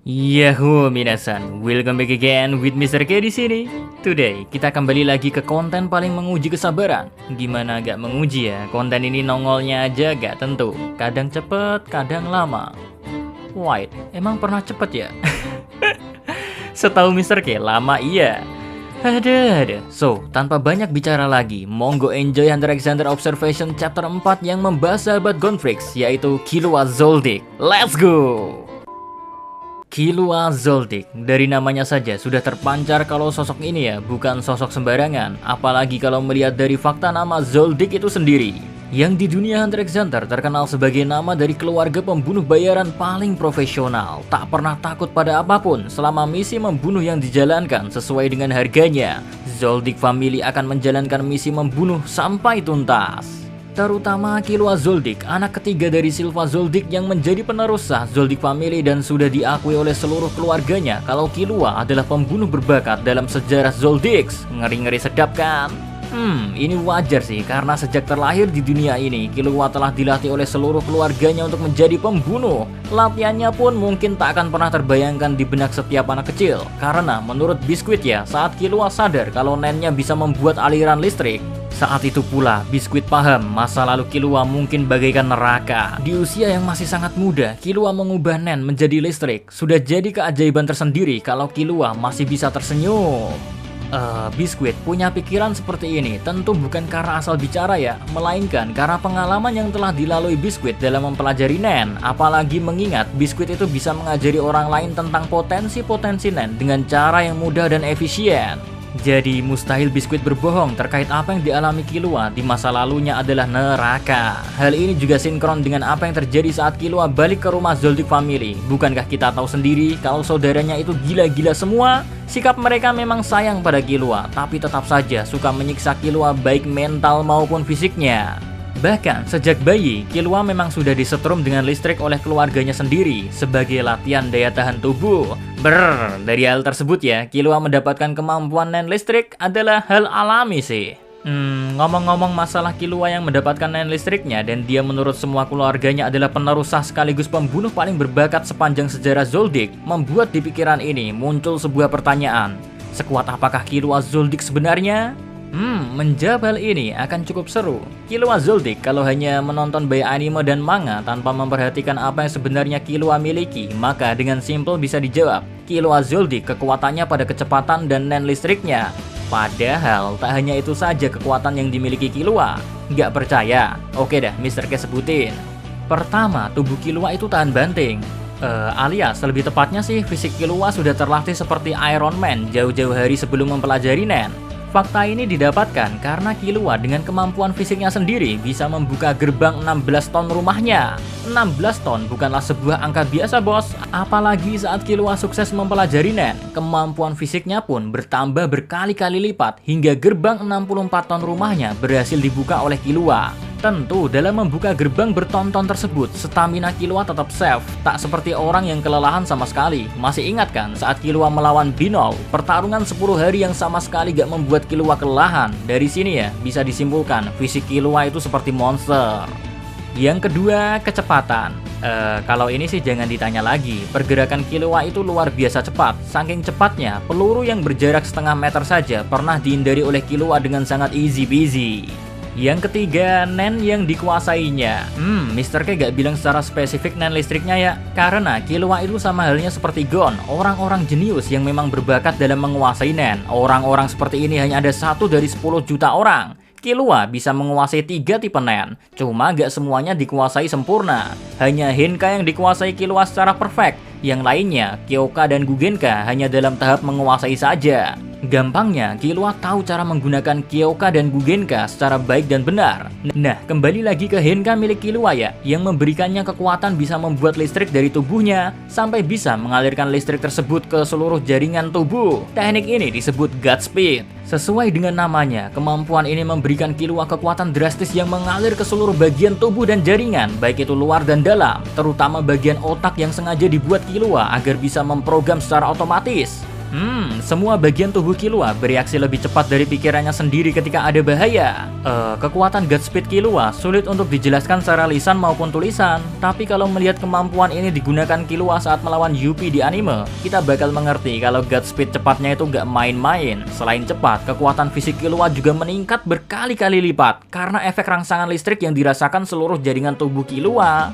Yahoo minasan, welcome back again with Mr. K di sini. Today kita kembali lagi ke konten paling menguji kesabaran. Gimana gak menguji ya? Konten ini nongolnya aja gak tentu. Kadang cepet, kadang lama. Wait, emang pernah cepet ya? Setahu Mr. K, lama iya. Ada. So, tanpa banyak bicara lagi, monggo enjoy Hunter x Hunter Observation Chapter 4 yang membahas sahabat Gonfrix, yaitu Killua Zoldyck. Let's go! Killua Zoldyck, dari namanya saja sudah terpancar kalau sosok ini ya bukan sosok sembarangan, apalagi kalau melihat dari fakta nama Zoldyck itu sendiri. Yang di dunia Hunter x Hunter terkenal sebagai nama dari keluarga pembunuh bayaran paling profesional, tak pernah takut pada apapun selama misi membunuh yang dijalankan sesuai dengan harganya. Zoldyck Family akan menjalankan misi membunuh sampai tuntas. Terutama Killua Zoldyck, anak ketiga dari Silva Zoldyck yang menjadi penerus sah Zoldyck Family dan sudah diakui oleh seluruh keluarganya kalau Killua adalah pembunuh berbakat dalam sejarah Zoldyck. Ngeri-ngeri sedap kan? Ini wajar sih karena sejak terlahir di dunia ini, Killua telah dilatih oleh seluruh keluarganya untuk menjadi pembunuh. Latihannya pun mungkin tak akan pernah terbayangkan di benak setiap anak kecil. Karena menurut Biskuit ya, saat Killua sadar kalau nennya bisa membuat aliran listrik, saat itu pula, Biskuit paham masa lalu Killua mungkin bagaikan neraka. Di usia yang masih sangat muda, Killua mengubah nen menjadi listrik. Sudah jadi keajaiban tersendiri kalau Killua masih bisa tersenyum. Biskuit punya pikiran seperti ini tentu bukan karena asal bicara ya, melainkan karena pengalaman yang telah dilalui Biskuit dalam mempelajari nen. Apalagi mengingat Biskuit itu bisa mengajari orang lain tentang potensi-potensi nen dengan cara yang mudah dan efisien. Jadi mustahil Biskuit berbohong terkait apa yang dialami Killua di masa lalunya adalah neraka. Hal ini juga sinkron dengan apa yang terjadi saat Killua balik ke rumah Zoldyck Family. Bukankah kita tahu sendiri kalau saudaranya itu gila-gila semua? Sikap mereka memang sayang pada Killua, tapi tetap saja suka menyiksa Killua baik mental maupun fisiknya. Bahkan sejak bayi, Killua memang sudah disetrum dengan listrik oleh keluarganya sendiri sebagai latihan daya tahan tubuh. Dari hal tersebut ya, Killua mendapatkan kemampuan nen listrik adalah hal alami sih. Ngomong-ngomong masalah Killua yang mendapatkan nen listriknya dan dia menurut semua keluarganya adalah penerus sah sekaligus pembunuh paling berbakat sepanjang sejarah Zoldyck, membuat di pikiran ini muncul sebuah pertanyaan. Sekuat apakah Killua Zoldyck sebenarnya? Menjawab hal ini akan cukup seru. Killua Zoldyck kalau hanya menonton by anime dan manga tanpa memperhatikan apa yang sebenarnya Killua miliki, maka dengan simpel bisa dijawab, Killua Zoldyck kekuatannya pada kecepatan dan nen listriknya. Padahal tak hanya itu saja kekuatan yang dimiliki Killua. Nggak percaya? Oke dah, Mr. K sebutin. Pertama, tubuh Killua itu tahan banting. Alias lebih tepatnya sih fisik Killua sudah terlatih seperti Iron Man jauh-jauh hari sebelum mempelajari nen. Fakta ini didapatkan karena Killua dengan kemampuan fisiknya sendiri bisa membuka gerbang 16 ton rumahnya. 16 ton bukanlah sebuah angka biasa bos, apalagi saat Killua sukses mempelajari nen. Kemampuan fisiknya pun bertambah berkali-kali lipat hingga gerbang 64 ton rumahnya berhasil dibuka oleh Killua. Tentu dalam membuka gerbang berton-ton tersebut, stamina Killua tetap safe, tak seperti orang yang kelelahan sama sekali. Masih ingat kan saat Killua melawan Binol, pertarungan 10 hari yang sama sekali gak membuat Killua kelelahan. Dari sini ya, bisa disimpulkan fisik Killua itu seperti monster. Yang kedua, kecepatan. Kalau ini sih jangan ditanya lagi, pergerakan Killua itu luar biasa cepat. Saking cepatnya, peluru yang berjarak setengah meter saja pernah dihindari oleh Killua dengan sangat easy peasy. Yang ketiga, nen yang dikuasainya. Mr. K gak bilang secara spesifik nen listriknya ya, karena Killua itu sama halnya seperti Gon, orang-orang jenius yang memang berbakat dalam menguasai nen. Orang-orang seperti ini hanya ada 1 dari 10 juta orang. Killua bisa menguasai 3 tipe nen, cuma gak semuanya dikuasai sempurna. Hanya Henka yang dikuasai Killua secara perfect, yang lainnya, Kyoka dan Gugenka hanya dalam tahap menguasai saja. Gampangnya, Killua tahu cara menggunakan Kyoka dan Gugenka secara baik dan benar. Nah, kembali lagi ke Henka milik Killua ya, yang memberikannya kekuatan bisa membuat listrik dari tubuhnya, sampai bisa mengalirkan listrik tersebut ke seluruh jaringan tubuh. Teknik ini disebut Godspeed. Sesuai dengan namanya, kemampuan ini memberikan Killua kekuatan drastis yang mengalir ke seluruh bagian tubuh dan jaringan, baik itu luar dan dalam, terutama bagian otak yang sengaja dibuat Killua agar bisa memprogram secara otomatis. Semua bagian tubuh Killua bereaksi lebih cepat dari pikirannya sendiri ketika ada bahaya. Kekuatan Godspeed Killua sulit untuk dijelaskan secara lisan maupun tulisan, tapi kalau melihat kemampuan ini digunakan Killua saat melawan Yuppie di anime, kita bakal mengerti kalau Godspeed cepatnya itu gak main-main. Selain cepat, kekuatan fisik Killua juga meningkat berkali-kali lipat karena efek rangsangan listrik yang dirasakan seluruh jaringan tubuh Killua.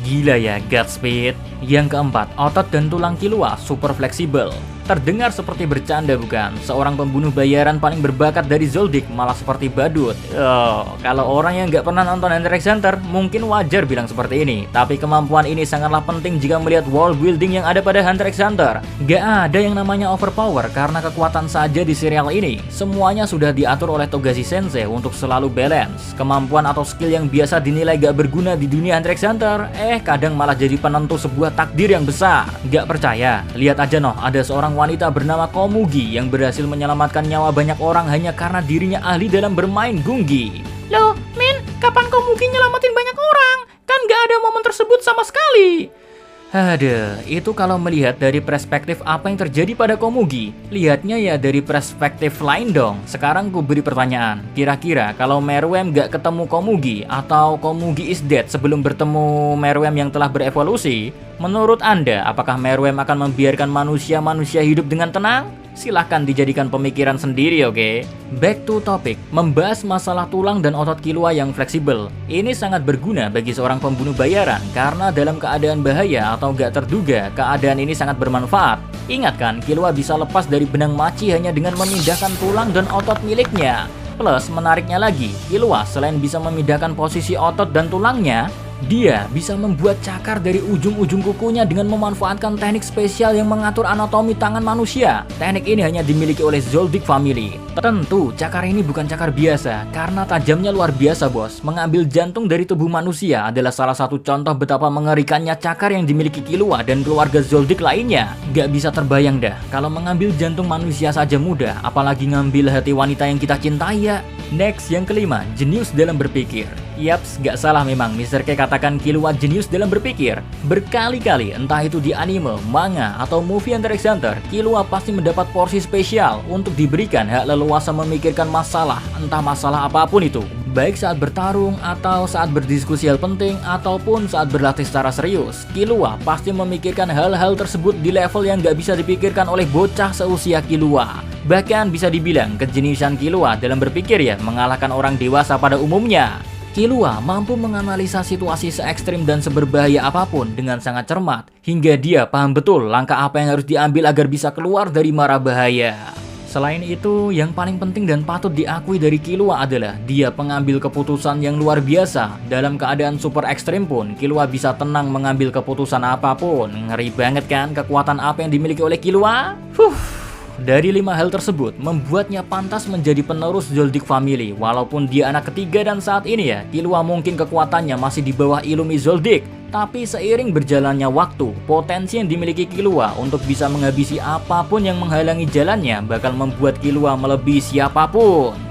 Gila ya Godspeed. Yang keempat, otot dan tulang Killua super fleksibel. Terdengar seperti bercanda bukan? Seorang pembunuh bayaran paling berbakat dari Zoldyck malah seperti badut. Kalau orang yang nggak pernah nonton Hunter x Hunter mungkin wajar bilang seperti ini. Tapi kemampuan ini sangatlah penting jika melihat world building yang ada pada Hunter x Hunter. Nggak ada yang namanya overpower karena kekuatan saja di serial ini. Semuanya sudah diatur oleh Togashi Sensei untuk selalu balance. Kemampuan atau skill yang biasa dinilai gak berguna di dunia Hunter x Hunter, kadang malah jadi penentu sebuah takdir yang besar. Gak percaya? Lihat aja noh, ada seorang wanita bernama Komugi yang berhasil menyelamatkan nyawa banyak orang hanya karena dirinya ahli dalam bermain gungi. Loh, Min, kapan Komugi nyelamatin banyak orang? Kan gak ada momen tersebut sama sekali. Aduh, itu kalau melihat dari perspektif apa yang terjadi pada Komugi. Lihatnya ya dari perspektif lain dong. Sekarang ku beri pertanyaan. Kira-kira kalau Meruem gak ketemu Komugi atau Komugi is dead sebelum bertemu Meruem yang telah berevolusi, menurut Anda apakah Meruem akan membiarkan manusia-manusia hidup dengan tenang? Silahkan dijadikan pemikiran sendiri, oke? Back to topic, membahas masalah tulang dan otot Killua yang fleksibel. Ini sangat berguna bagi seorang pembunuh bayaran karena dalam keadaan bahaya atau gak terduga, keadaan ini sangat bermanfaat. Ingat kan, Killua bisa lepas dari benang maci hanya dengan memindahkan tulang dan otot miliknya. Plus, menariknya lagi, Killua selain bisa memindahkan posisi otot dan tulangnya, dia bisa membuat cakar dari ujung-ujung kukunya dengan memanfaatkan teknik spesial yang mengatur anatomi tangan manusia. Teknik ini hanya dimiliki oleh Zoldyck Family. Tentu, cakar ini bukan cakar biasa, karena tajamnya luar biasa bos. Mengambil jantung dari tubuh manusia adalah salah satu contoh betapa mengerikannya cakar yang dimiliki Killua dan keluarga Zoldyck lainnya. Gak bisa terbayang dah, kalau mengambil jantung manusia saja mudah, apalagi ngambil hati wanita yang kita cintai ya. Next, yang kelima, jenius dalam berpikir. Yaps, gak salah memang Mr. K katakan Killua jenius dalam berpikir. Berkali-kali, entah itu di anime, manga, atau movie Hunter x Hunter, Killua pasti mendapat porsi spesial untuk diberikan hak leluasa memikirkan masalah, entah masalah apapun itu. Baik saat bertarung, atau saat berdiskusi hal penting, ataupun saat berlatih secara serius. Killua pasti memikirkan hal-hal tersebut di level yang gak bisa dipikirkan oleh bocah seusia Killua. Bahkan bisa dibilang kejeniusan Killua dalam berpikir ya mengalahkan orang dewasa pada umumnya. Killua mampu menganalisa situasi se-ekstrim dan seberbahaya apapun dengan sangat cermat, hingga dia paham betul langkah apa yang harus diambil agar bisa keluar dari mara bahaya. Selain itu, yang paling penting dan patut diakui dari Killua adalah dia pengambil keputusan yang luar biasa. Dalam keadaan super ekstrim pun, Killua bisa tenang mengambil keputusan apapun. Ngeri banget kan kekuatan apa yang dimiliki oleh Killua? Dari 5 hal tersebut, membuatnya pantas menjadi penerus Zoldyck Family. Walaupun dia anak ketiga dan saat ini ya, Killua mungkin kekuatannya masih di bawah Illumi Zoldyck. Tapi seiring berjalannya waktu, potensi yang dimiliki Killua untuk bisa menghabisi apapun yang menghalangi jalannya bakal membuat Killua melebihi siapapun.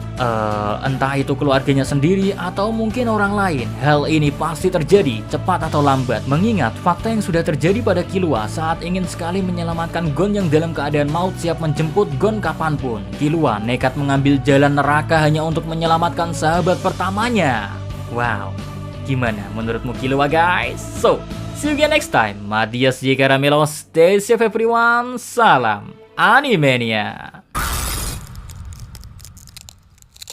Entah itu keluarganya sendiri atau mungkin orang lain. Hal ini pasti terjadi cepat atau lambat. Mengingat fakta yang sudah terjadi pada Killua saat ingin sekali menyelamatkan Gon yang dalam keadaan maut siap menjemput Gon kapanpun. Killua nekat mengambil jalan neraka hanya untuk menyelamatkan sahabat pertamanya. Wow, gimana menurutmu Killua guys? So, see you again next time. Matias J. Caramelo, stay safe everyone. Salam Animania.